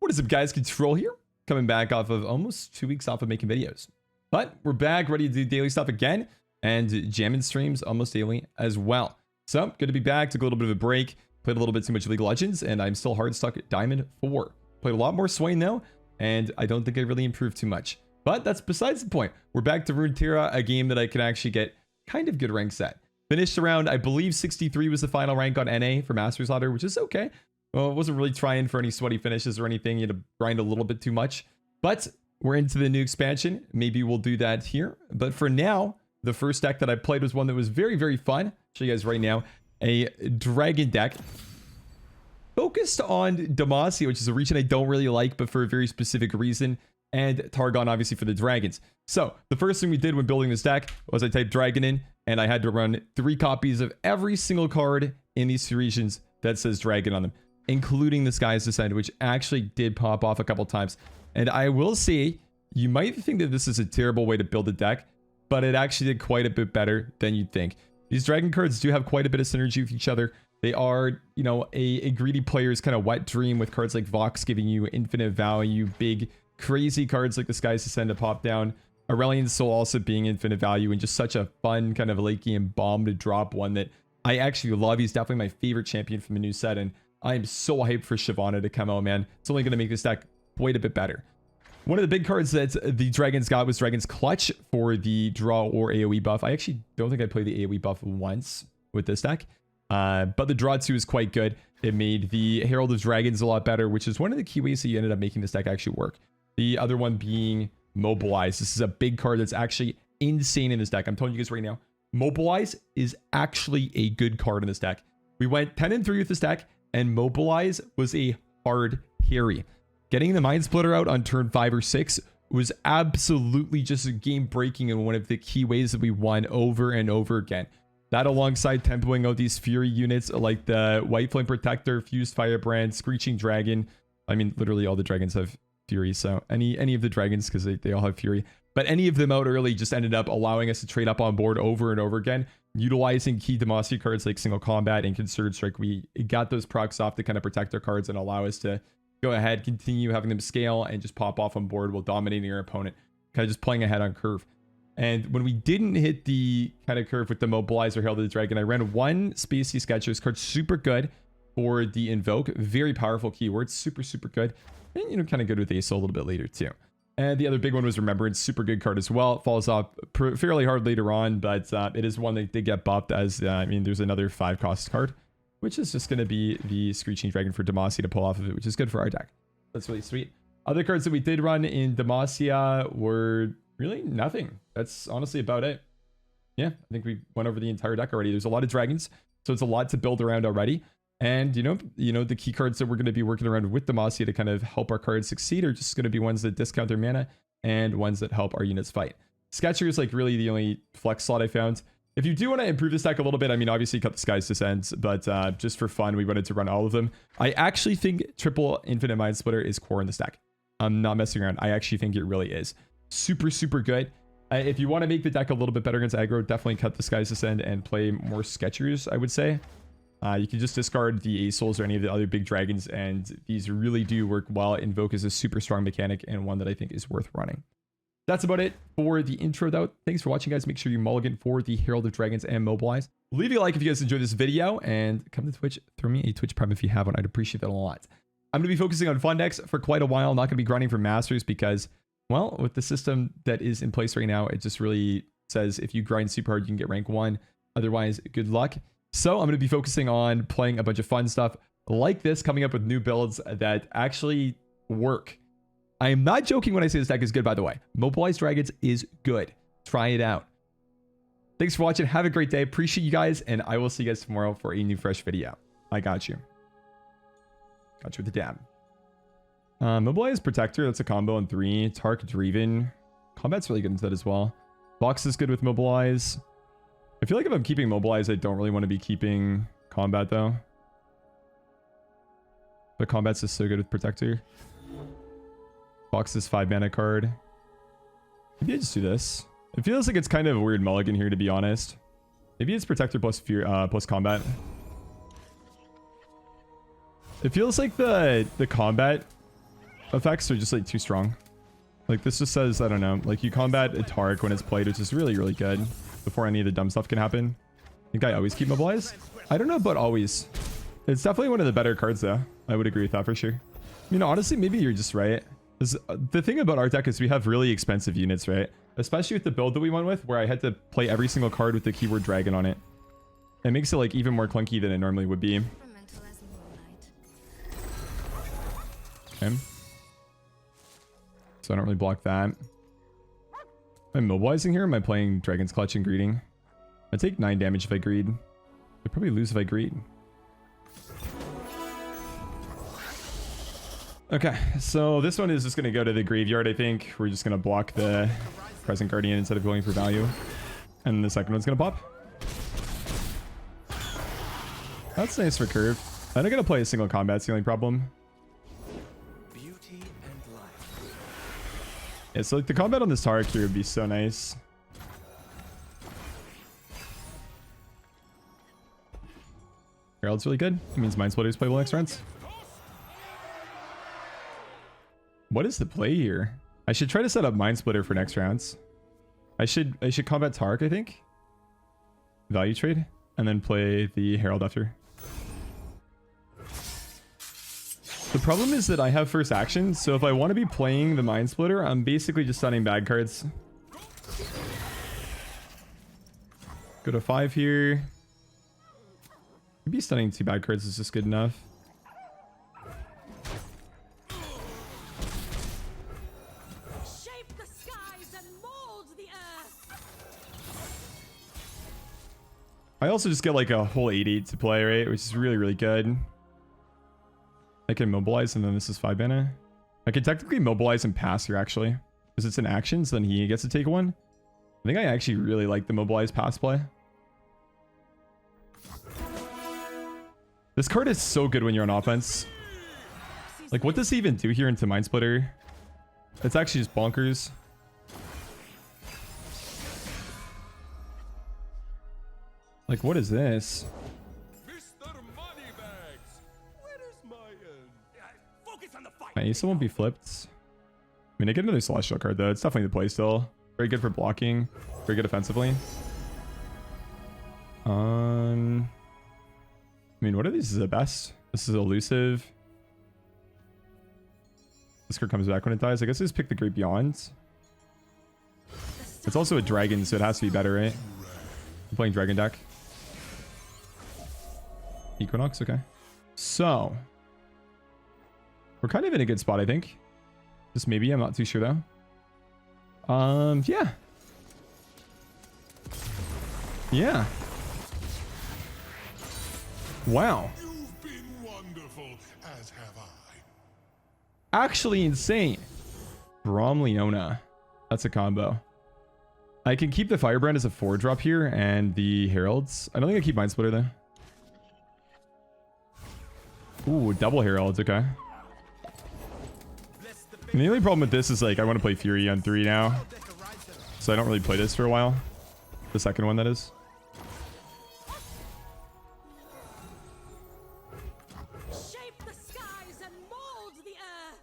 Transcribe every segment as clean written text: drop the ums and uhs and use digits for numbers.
What is up, guys? Control here, coming back off of almost 2 weeks off of making videos. But we're back, ready to do daily stuff again, and jamming streams almost daily as well. So, good to be back. Took a little bit of a break. Played a little bit too much League of Legends, and I'm still hard stuck at Diamond 4. Played a lot more Swain, though, and I don't think I really improved too much. But that's besides the point. We're back to Runeterra, a game that I can actually get kind of good ranks at. Finished around, I believe 63 was the final rank on NA for Masters Ladder, which is okay. Well, I wasn't really trying for any sweaty finishes or anything. You had to grind a little bit too much. But we're into the new expansion. Maybe we'll do that here. But for now, the first deck that I played was one that was very, very fun. I'll show you guys right now. A dragon deck. Focused on Demacia, which is a region I don't really like, but for a very specific reason. And Targon, obviously, for the dragons. So, the first thing we did when building this deck was I typed dragon in, and I had to run 3 copies of every single card in these 3 regions that says dragon on them, including the Sky's Descent, which actually did pop off a couple times. And I will say, you might think that this is a terrible way to build a deck, but it actually did quite a bit better than you'd think. These dragon cards do have quite a bit of synergy with each other. They are, you know, a greedy player's kind of wet dream, with cards like Vox giving you infinite value, big crazy cards like the Sky's Descent to pop down, Aurelion Soul also being infinite value, and just such a fun kind of late game bomb to drop one that I actually love. He's definitely my favorite champion from the new set, and I am so hyped for Shyvana to come out, man. It's only going to make this deck quite a bit better. One of the big cards that the Dragons got was Dragon's Clutch for the draw or AoE buff. I actually don't think I played the AoE buff once with this deck, but the draw 2 is quite good. It made the Herald of Dragons a lot better, which is one of the key ways that you ended up making this deck actually work. The other one being Mobilize. This is a big card that's actually insane in this deck. I'm telling you guys right now, Mobilize is actually a good card in this deck. We went 10-3 with this deck, and Mobilize was a hard carry. Getting the Mind Splitter out on turn 5 or 6 was absolutely just game breaking, and one of the key ways that we won over and over again. That of tempoing out these Fury units like the White Flame Protector, Fused Firebrand, Screeching Dragon. I mean, literally all the dragons have Fury, so any of the dragons, because they all have Fury. But any of them out early just ended up allowing us to trade up on board over and over again, utilizing key Demacia cards like Single Combat and Concerted Strike. We got those procs off to kind of protect our cards and allow us to go ahead, continue having them scale, and just pop off on board while dominating your opponent, kind of just playing ahead on curve. And when we didn't hit the kind of curve with the Mobilizer Herald of the Dragon, I ran 1 Spacey Sketcher. This card's super good for the Invoke. Very powerful keyword. Super, super good. And, you know, kind of good with ASO a little bit later, too. And the other big one was Remembrance. Super good card as well. It falls off fairly hard later on, but it is one that did get buffed as, I mean, there's another 5-cost card, which is just going to be the Screeching Dragon for Demacia to pull off of it, which is good for our deck. That's really sweet. Other cards that we did run in Demacia were really nothing. That's honestly about it. Yeah, I think we went over the entire deck already. There's a lot of dragons, so it's a lot to build around already. And, you know, the key cards that we're going to be working around with Demacia to kind of help our cards succeed are just going to be ones that discount their mana and ones that help our units fight. Sketcher is like really the only flex slot I found. If you do want to improve this deck a little bit, I mean, obviously cut the Sky's Descent, but just for fun, we wanted to run all of them. I actually think triple Infinite Mind Splitter is core in this deck. I'm not messing around. I actually think it really is. Super, super good. If you want to make the deck a little bit better against aggro, definitely cut the Sky's Descent and play more Sketchers, I would say. You can just discard the Asols or any of the other big dragons, and these really do work well. Invoke is a super strong mechanic and one that I think is worth running. That's about it for the intro, though. Thanks for watching, guys. Make sure you mulligan for the Herald of Dragons and Mobilize. Leave a like if you guys enjoyed this video, and come to Twitch. Throw me a Twitch Prime if you have one. I'd appreciate that a lot. I'm going to be focusing on fun decks for quite a while. I'm not going to be grinding for Masters because, well, with the system that is in place right now, it just really says if you grind super hard, you can get rank 1. Otherwise, good luck. So I'm going to be focusing on playing a bunch of fun stuff like this, coming up with new builds that actually work. I am not joking when I say this deck is good, by the way. Mobilize Dragons is good. Try it out. Thanks for watching. Have a great day. Appreciate you guys, and I will see you guys tomorrow for a new fresh video. I got you. Got you with the dab. Mobilize Protector. That's a combo on 3. Tark Dreven. Combat's really good into that as well. Vox is good with Mobilize. I feel like if I'm keeping Mobilize, I don't really want to be keeping Combat, though. But Combat's just so good with Protector. Fox's 5-mana card. Maybe I just do this. It feels like it's kind of a weird mulligan here, to be honest. Maybe it's Protector plus Fear, plus Combat. It feels like the Combat effects are just like too strong. Like this just says, I don't know, like you combat a Tark when it's played, which is really, really good before any of the dumb stuff can happen. I think I always keep Mobilize. I don't know about always. It's definitely one of the better cards though. I would agree with that for sure. I mean, honestly, maybe you're just right. The thing about our deck is we have really expensive units, right? Especially with the build that we went with, where I had to play every single card with the keyword dragon on it. It makes it like even more clunky than it normally would be. Okay. So I don't really block that. Am I mobilizing here? Or am I playing Dragon's Clutch and greeting? I take 9 damage if I greed. I'd probably lose if I greed. Okay, so this one is just going to go to the graveyard, I think. We're just going to block the Present Guardian instead of going for value. And the second one's going to pop. That's nice for curve. I'm not going to play a single combat, it's the only problem. Yeah, so like the combat on this Tark here would be so nice. Herald's really good. It means Mind Splitter's playable next rounds. What is the play here? I should try to set up Mind Splitter for next rounds. I should combat Tark, I think. Value trade. And then play the Herald after. The problem is that I have first action, so if I want to be playing the Mind Splitter, I'm basically just stunning bad cards. Go to 5 here. Maybe stunning 2 bad cards is just good enough. Shape the skies and mold the earth. I also just get like a whole 8/8 to play, right? Which is really, really good. I can mobilize and then this is 5 mana. I can technically mobilize and pass here actually. Because it's an action, so then he gets to take one. I think I actually really like the mobilize pass play. This card is so good when you're on offense. Like what does he even do here into Mind Splitter? It's actually just bonkers. Like what is this? My Asa won't be flipped. I mean, I get another Celestial card though. It's definitely the play still. Very good for blocking. Very good offensively. I mean, what are these the best? This is elusive. This card comes back when it dies. I guess I just pick the Great Beyond. It's also a dragon, so it has to be better, right? I'm playing dragon deck. Equinox, okay. So we're kind of in a good spot, I think. Just maybe, I'm not too sure though. Yeah. Yeah. Wow. You've been wonderful, as have I. Actually insane. Brom Leona. That's a combo. I can keep the Firebrand as a 4-drop here and the Heralds. I don't think I keep Mind Splitter though. Ooh, double Heralds, okay. And the only problem with this is like I want to play Fury on 3 now. So I don't really play this for a while. The second one, that is. Shape the skies and mold the earth.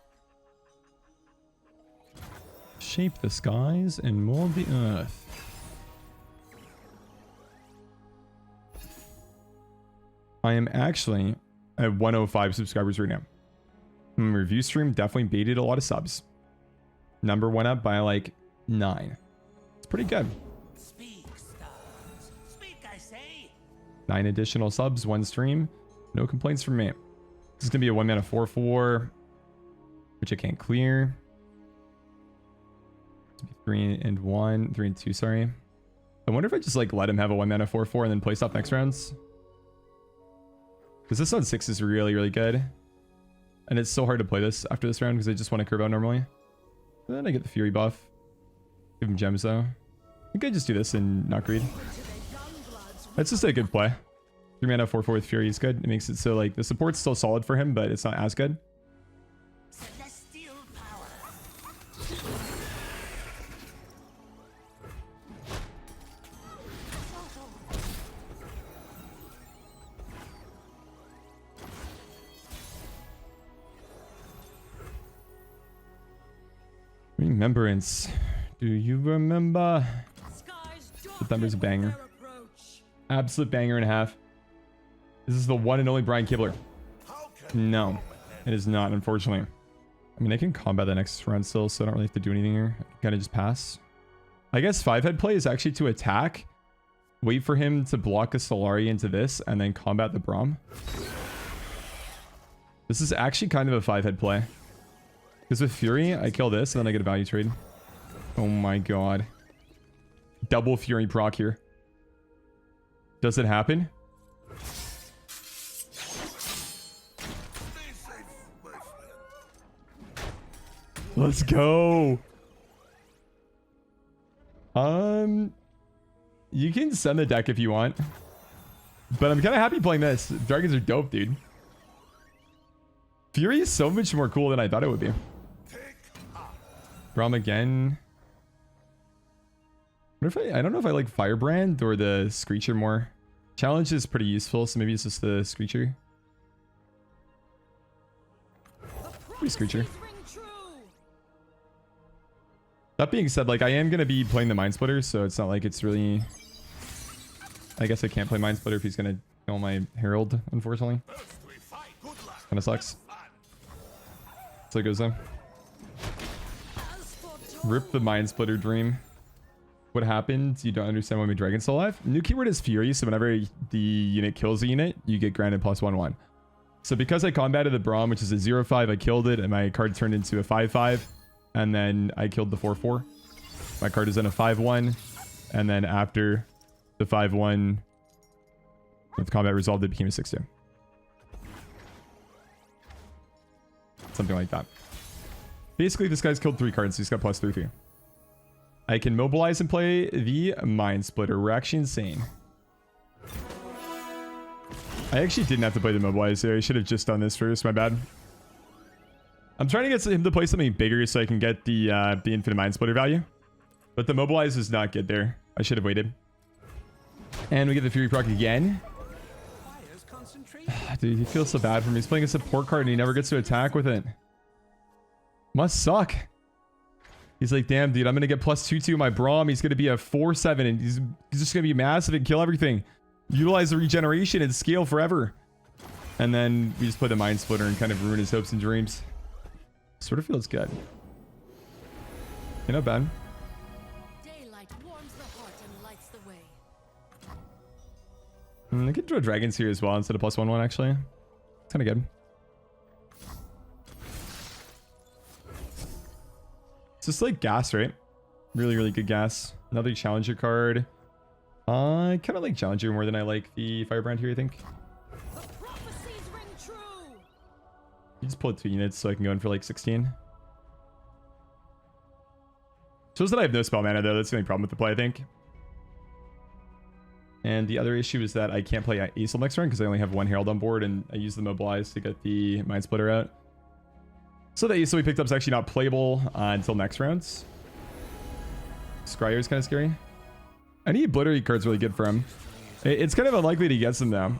Shape the skies and mold the earth. I am actually at 105 subscribers right now. Review stream definitely baited a lot of subs. Number 1 up by like 9. It's pretty good. Speak, stars. Speak, I say. 9 additional subs, 1 stream. No complaints from me. This is gonna be a 1 mana 4/4, which I can't clear. 3 and 1, 3 and 2. Sorry. I wonder if I just like let him have a 1 mana 4/4 and then play stop next rounds. Because this on 6 is really, really good. And it's so hard to play this after this round because I just want to curve out normally. And then I get the Fury buff. Give him gems though. I think I just do this and not greed. That's just a good play. 3 mana 4/4 with Fury is good. It makes it so like the support's still solid for him, but it's not as good. Celestial power. Remembrance. Do you remember? Skies September's a banger. their approach. Absolute banger and a half. This is the one and only Brian Kibler. No, it is not, unfortunately. I mean, I can combat the next round still, so I don't really have to do anything here. I can kind of just pass. I guess 5-head play is actually to attack, wait for him to block a Solari into this, and then combat the Braum. This is actually kind of a 5-head play. Because with Fury, I kill this, and then I get a value trade. Oh my god. Double Fury proc here. Does it happen? Let's go. You can send the deck if you want. But I'm kind of happy playing this. Dragons are dope, dude. Fury is so much more cool than I thought it would be. Braum again. What if I don't know if I like Firebrand or the Screecher more. Challenge is pretty useful, so maybe it's just the Screecher. Pretty Screecher. Ring true. That being said, like I am going to be playing the Mind Splitter, so it's not like it's really... I guess I can't play Mind Splitter if he's going to kill my Herald, unfortunately. Kind of sucks. So it goes though. As for Rip the Mind Splitter dream. What happened? You don't understand why my dragon's still alive? New keyword is Fury, so whenever the unit kills a unit, you get granted +1/+1. So because I combated the Braum, which is a 0/5, I killed it, and my card turned into a 5/5, and then I killed the 4/4. My card is in a 5/1, and then after the 5/1, with combat resolved, it became a 6/2. Something like that. Basically, this guy's killed 3 cards, so he's got +3/3. I can mobilize and play the Mind Splitter. We're actually insane. I actually didn't have to play the mobilize there. I should have just done this first. My bad. I'm trying to get him to play something bigger so I can get the infinite Mind Splitter value. But the mobilize is not good there. I should have waited. And we get the Fury proc again. Dude, he feels so bad for me. He's playing a support card and he never gets to attack with it. Must suck. He's like, damn, dude, I'm going to get +2/2 my Braum. He's going to be a 4/7 and he's just going to be massive and kill everything. Utilize the regeneration and scale forever. And then we just play the Mind Splitter and kind of ruin his hopes and dreams. Sort of feels good. You know, bad. daylight warms the heart and lights the way. I could draw dragons here as well instead of +1/+1 actually. It's kind of good. It's just like gas, right? Really, really good gas. Another challenger card. I kind of like challenger more than I like the Firebrand here, I think. The prophecies ring true. You just pull 2 units so I can go in for like 16. Shows that I have no spell mana though. That's the only problem with the play, I think. And the other issue is that I can't play Asol next round because I only have 1 Herald on board and I use the Mobilize to get the Mind Splitter out. So the Asol we picked up is actually not playable until next rounds. Scryer is kind of scary. Any Obliterate card's really good for him. It's kind of unlikely he gets them though.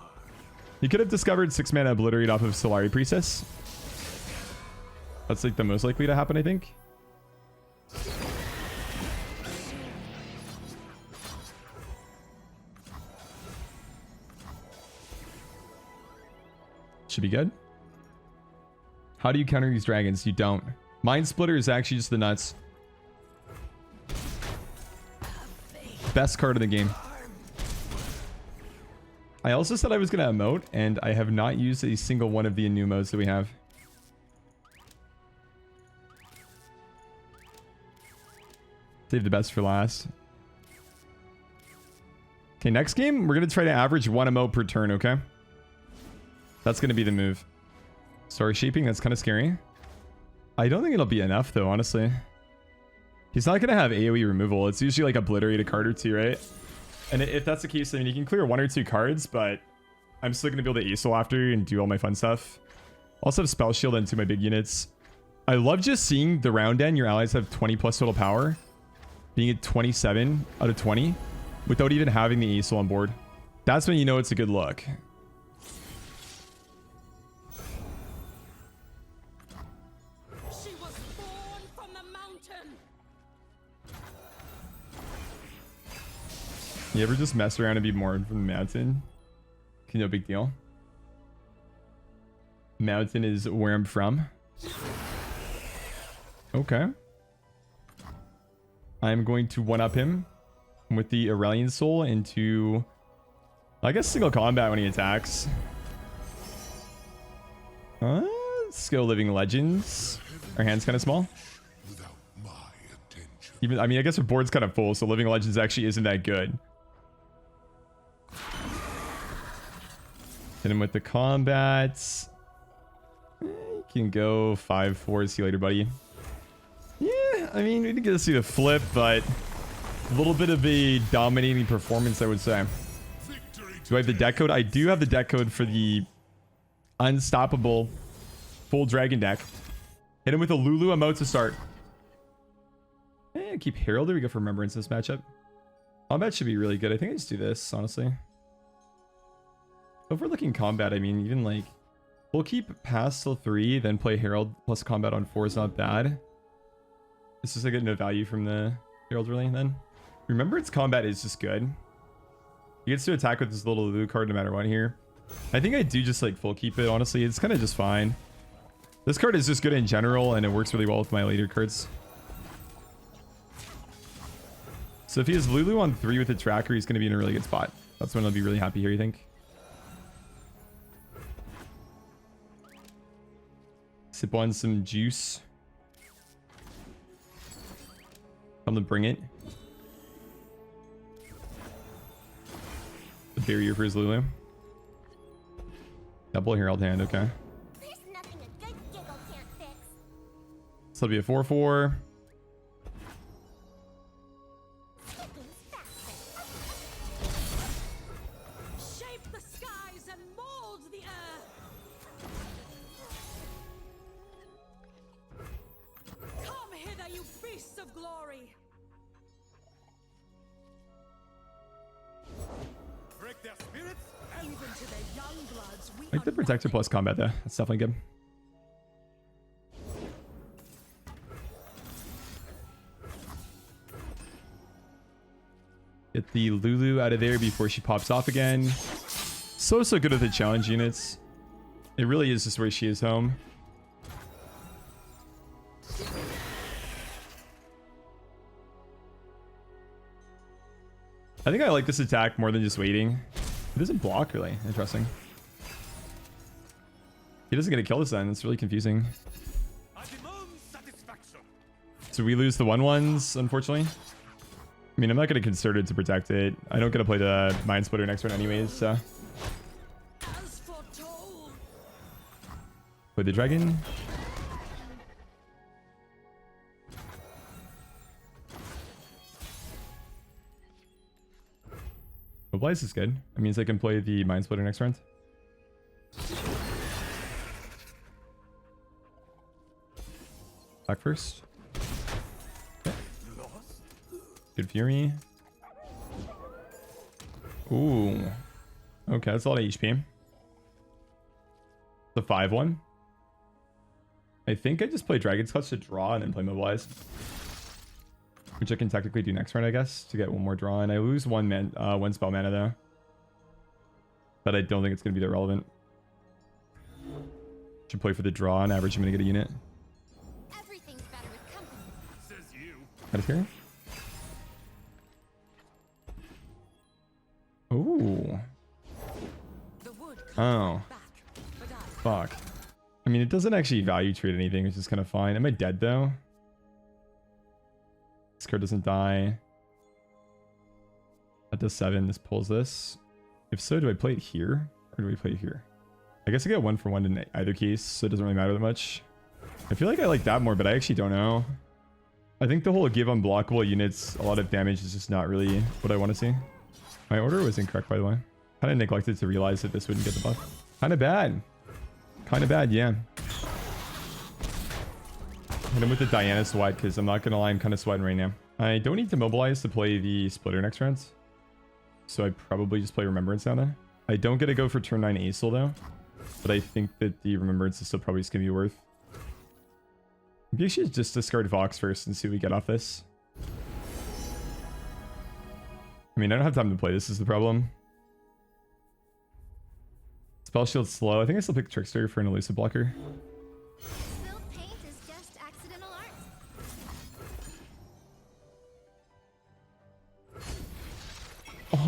He could have discovered 6 mana Obliterate off of Solari Priestess. That's like the most likely to happen, I think. Should be good. How do you counter these dragons? You don't. Mind Splitter is actually just the nuts. Best card in the game. I also said I was going to emote, and I have not used a single one of the new modes that we have. Save the best for last. Okay, next game, we're going to try to average 1 emote per turn, okay? That's going to be the move. Story shaping, that's kind of scary. I don't think it'll be enough, though, honestly. He's not going to have AoE removal. It's usually like Obliterate a card or 2, right? And if that's the case, I mean, you can clear 1 or 2 cards, but I'm still going to be able to Asol after and do all my fun stuff. Also have Spell Shield into my big units. I love just seeing the round end. Your allies have 20 plus total power. Being at 27 out of 20 without even having the Asol on board. That's when you know it's a good look. She was born from the mountain rotten. You ever just mess around and be more from the mountain? No big deal. Mountain is where I'm from. Okay. I'm going to one-up him with the Aurelion Soul into, I guess, single combat when he attacks. Skill Living Legends. Our hand's kind of small. Without my attention. Even, I mean, I guess our board's kind of full, so Living Legends actually isn't that good. Hit him with the combats. You can go 5-4. See you later, buddy. Yeah, I mean, we didn't get to see the flip, but a little bit of a dominating performance, I would say. Do I have the deck code? I do have the deck code for the unstoppable full dragon deck. Hit him with a Lulu emote to start. Keep Herald. There we go for Remembrance in this matchup. Combat should be really good. I think I just do this, honestly. If we're looking combat, I mean, even like, we'll keep Pass till 3, then play Herald plus combat on 4 is not bad. It's just I get no value from the Herald really then. Remembrance combat is just good. He gets to attack with this little Lulu card no matter what here. I think I do just like full keep it, honestly. It's kind of just fine. This card is just good in general, and it works really well with my later cards. So if he has Lulu on 3 with a tracker, he's going to be in a really good spot. That's when I'll be really happy here, you think? Sip on some juice. Come to bring it. The barrier for his Lulu. Double Herald hand, okay. There's nothing a good giggle can't fix. So it'll be a 4-4. Shape the skies and mold the earth. Come hither, you beasts of glory. Break their spirits. Even to their young bloods, we I like the Protector plus combat though. That's definitely good. Get the Lulu out of there before she pops off again. So good with the challenge units. It really is just where she is home. I think I like this attack more than just waiting. It doesn't block really. Interesting. He doesn't get a kill this end. It's really confusing. I demand satisfaction. So we lose the 1/1s, unfortunately. I mean, I'm not going to Concerted to protect it. I don't get to play the Mind Splitter next turn anyways, so. as foretold. Play the dragon. Mobilize is good. It means I can play the Mind Splitter next round. Back first. Okay. Good Fury. Ooh. Okay, that's a lot of HP. The 5-1. I think I just play Dragon's Clutch to draw and then play Mobilize. Which I can technically do next round, I guess, to get one more draw. And I lose one spell mana, though. But I don't think it's going to be that relevant. Should play for the draw and average. I'm going to get a unit. Everything's better with company. Says you. Out of here. Ooh. The wood Oh. back, but I Fuck. I mean, it doesn't actually value trade anything, which is kind of fine. Am I dead, though? This card doesn't die. That does 7. This pulls this. If so, do I play it here? Or do we play it here? I guess I get 1-for-1 in either case, so it doesn't really matter that much. I feel like I like that more, but I actually don't know. I think the whole give unblockable units a lot of damage is just not really what I want to see. My order was incorrect, by the way. Kind of neglected to realize that this wouldn't get the buff. Kind of bad. Kind of bad, yeah. Hit him with the Diana sweat, because I'm not going to lie, I'm kind of sweating right now. I don't need to mobilize to play the splitter next round. So I probably just play Remembrance now then. I don't get to go for turn 9 Asol though. But I think that the Remembrance is still probably just going to be worth Maybe I should just discard Vox first and see what we get off this. I mean, I don't have time to play. This is the problem. Spell Shield's slow. I think I still pick Trickster for an elusive blocker. Spilled paint is just accidental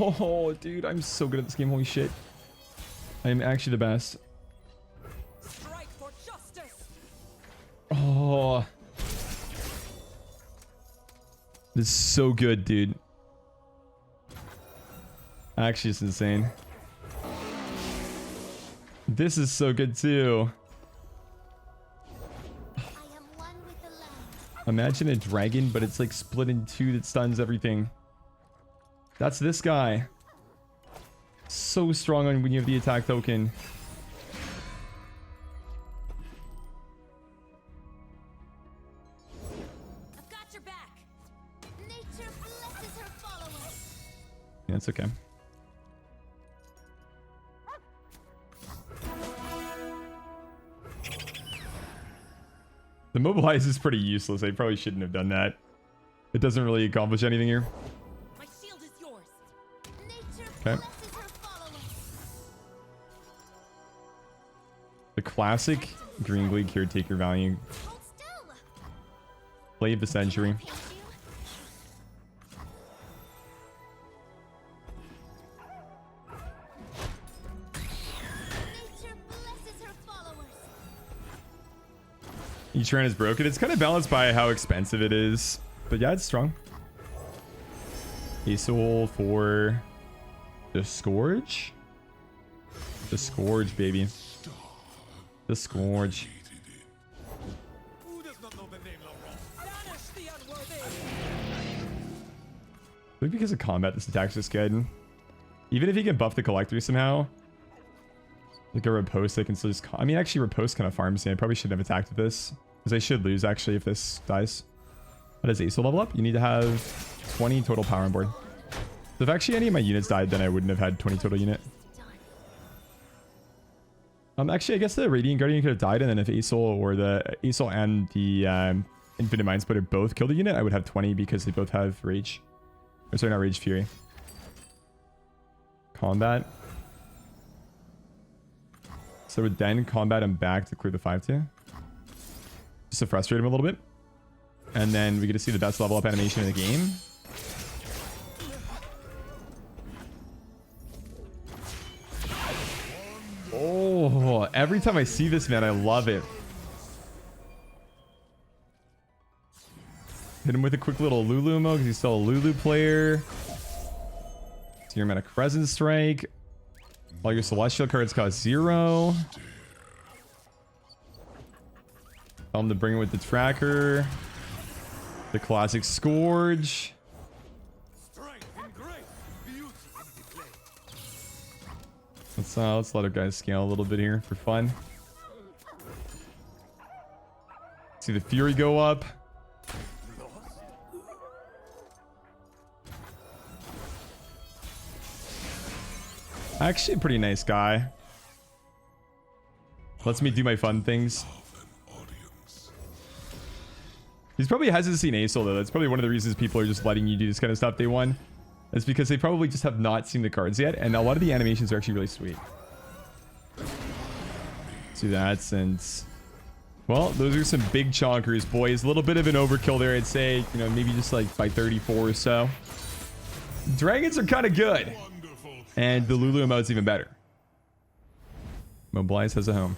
art. Oh, dude, I'm so good at this game. Holy shit. I am actually the best. Strike for justice. Oh. This is so good, dude. Actually, it's insane. This is so good, too. I am one with the land. Imagine a dragon, but it's like split in two that stuns everything. That's this guy. So strong on when you have the attack token. I've got your back. Nature blesses her followers. Yeah, it's okay. The Mobilize is pretty useless. I probably shouldn't have done that. It doesn't really accomplish anything here. My shield is yours. Nature Okay. blesses her followers. The classic Green Glee Caretaker value. Hold still. Play of the century. Paint you. Nature blesses her followers. Each run is broken. It's kind of balanced by how expensive it is. But yeah, it's strong. Asol for the Scourge. The Scourge, baby. The Scourge. Who does not know the name Laurent? Banish the unworthy. Maybe because of combat, this attack's just good. Even if you can buff the Collector somehow, like a Riposte, I can still just... I mean, actually, Riposte kind of farms me. I probably shouldn't have attacked with this. Because I should lose, actually, if this dies. How does Asol level up? You need to have 20 total power on board. So if actually any of my units died, then I wouldn't have had 20 total unit. Actually, I guess the Radiant Guardian could have died, and then if Asol or the Asol and the Infinite Mind Splitter both killed a unit, I would have 20 because they both have Rage. Or sorry, not Rage, Fury. Combat. So with then combat him back to clear the 5-2. Just to frustrate him a little bit. And then we get to see the best level up animation in the game. Oh, every time I see this, man, I love it. Hit him with a quick little Lulu mode because he's still a Lulu player. So your amount of Crescent Strike. All your Celestial cards cost 0. Tell him to bring it with the Tracker. The classic Scourge. Strength and grace, beauty in display. Let's let our guys scale a little bit here for fun. See the Fury go up. Actually, a pretty nice guy. Lets me do my fun things. He's probably hasn't seen Asol though. That's probably one of the reasons people are just letting you do this kind of stuff day one. It's because they probably just have not seen the cards yet, and a lot of the animations are actually really sweet. See that, since... Well, those are some big chonkers, boys. A little bit of an overkill there, I'd say. You know, maybe just like by 34 or so. Dragons are kind of good. And the Lulu emote's even better. Mobilize has a home.